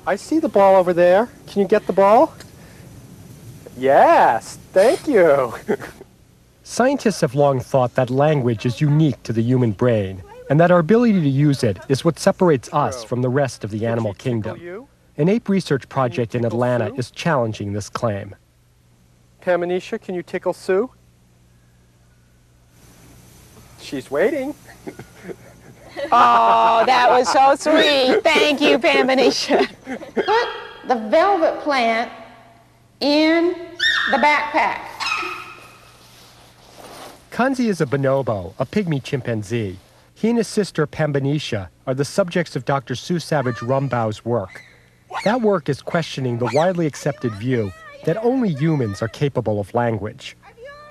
I see the ball over there. Can you get the ball? Yes, thank you. Scientists have long thought that language is unique to the human brain, and that our ability to use it is what separates us from the rest of the animal kingdom. An ape research project in Atlanta is challenging this claim. Pamanisha, can you tickle Sue? She's waiting. Oh, that was so sweet. Thank you, Pamanisha. Put the velvet plant in the backpack. Kanzi is a bonobo, a pygmy chimpanzee. He and his sister Pambanisha are the subjects of Dr. Sue Savage-Rumbaugh's work. That work is questioning the widely accepted view that only humans are capable of language.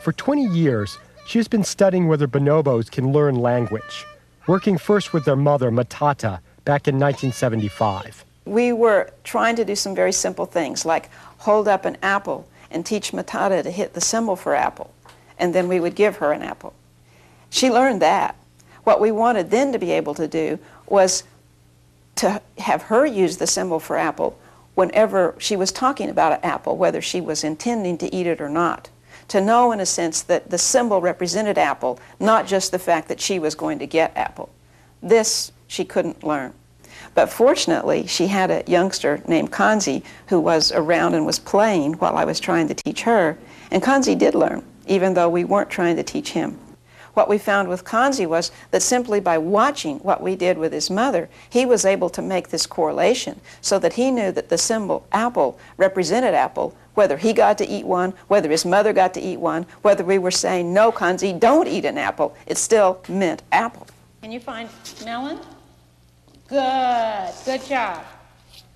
For 20 years, she has been studying whether bonobos can learn language, working first with their mother, Matata, back in 1975. We were trying to do some very simple things, like hold up an apple and teach Matata to hit the symbol for apple, and then we would give her an apple. She learned that. What we wanted then to be able to do was to have her use the symbol for apple whenever she was talking about an apple, whether she was intending to eat it or not. To know, in a sense, that the symbol represented apple, not just the fact that she was going to get apple. This she couldn't learn. But fortunately, she had a youngster named Kanzi who was around and was playing while I was trying to teach her, and Kanzi did learn, even though we weren't trying to teach him. What we found with Kanzi was that simply by watching what we did with his mother, he was able to make this correlation so that he knew that the symbol apple represented apple, whether he got to eat one, whether his mother got to eat one, whether we were saying, no, Kanzi, don't eat an apple, it still meant apple. Can you find melon? Good, good job.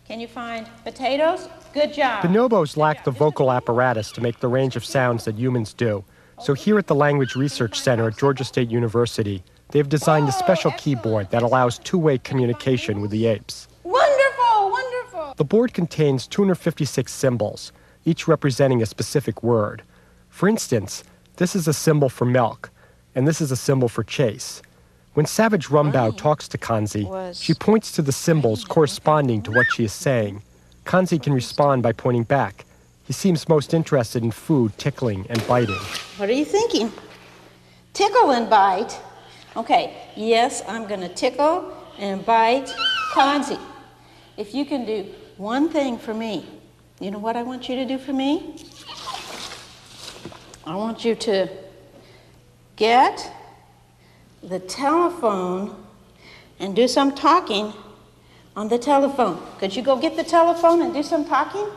Can you find potatoes? Good job. Bonobos lack the vocal apparatus to make the range of sounds that humans do. So here at the Language Research Center at Georgia State University, they've designed a special keyboard that allows two-way communication with the apes. Wonderful, wonderful. The board contains 256 symbols, each representing a specific word. For instance, this is a symbol for milk, and this is a symbol for chase. When Savage-Rumbaugh talks to Kanzi, she points to the symbols corresponding to what she is saying. Kanzi can respond by pointing back. He seems most interested in food, tickling, and biting. What are you thinking? Tickle and bite. Okay, yes, I'm going to tickle and bite Kanzi. If you can do one thing for me, you know what I want you to do for me? I want you to get the telephone and do some talking on the telephone. Could you go get the telephone and do some talking?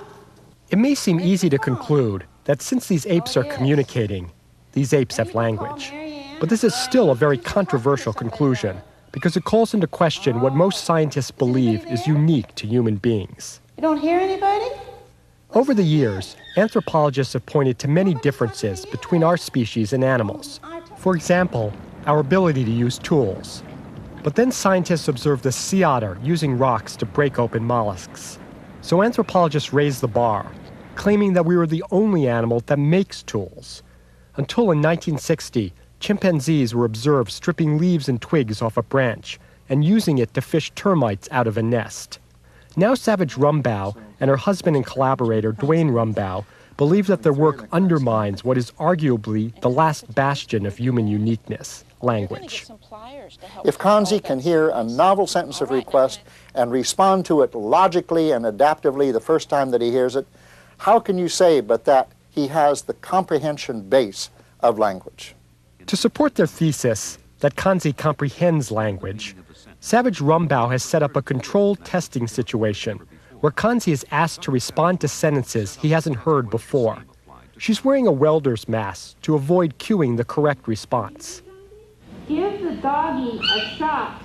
It may seem easy to conclude that since these apes are communicating, these apes have language. But this is still a very controversial conclusion because it calls into question what most scientists believe is unique to human beings. You don't hear anybody? Over the years, anthropologists have pointed to many differences between our species and animals. For example, our ability to use tools. But then scientists observed a sea otter using rocks to break open mollusks. So anthropologists raised the bar, claiming that we were the only animal that makes tools. Until in 1960, chimpanzees were observed stripping leaves and twigs off a branch and using it to fish termites out of a nest. Now Savage-Rumbaugh and her husband and collaborator, Dwayne Rumbaugh, believe that their work undermines what is arguably the last bastion of human uniqueness, language. If Kanzi can hear a novel sentence of request and respond to it logically and adaptively the first time that he hears it, how can you say but that he has the comprehension base of language? To support their thesis that Kanzi comprehends language, Savage-Rumbaugh has set up a controlled testing situation where Kanzi is asked to respond to sentences he hasn't heard before. She's wearing a welder's mask to avoid cueing the correct response. Give the doggy a shot.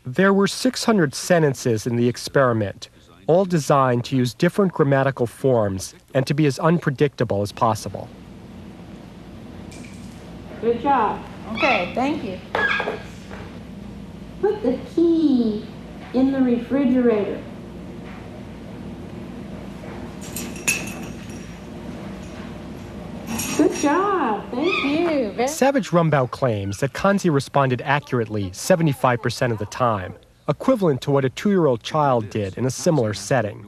There were 600 sentences in the experiment, all designed to use different grammatical forms and to be as unpredictable as possible. Good job. Okay, thank you. Put the key in the refrigerator. Good job. Thank you. Savage-Rumbaugh claims that Kanzi responded accurately 75% of the time, equivalent to what a 2-year-old child did in a similar setting.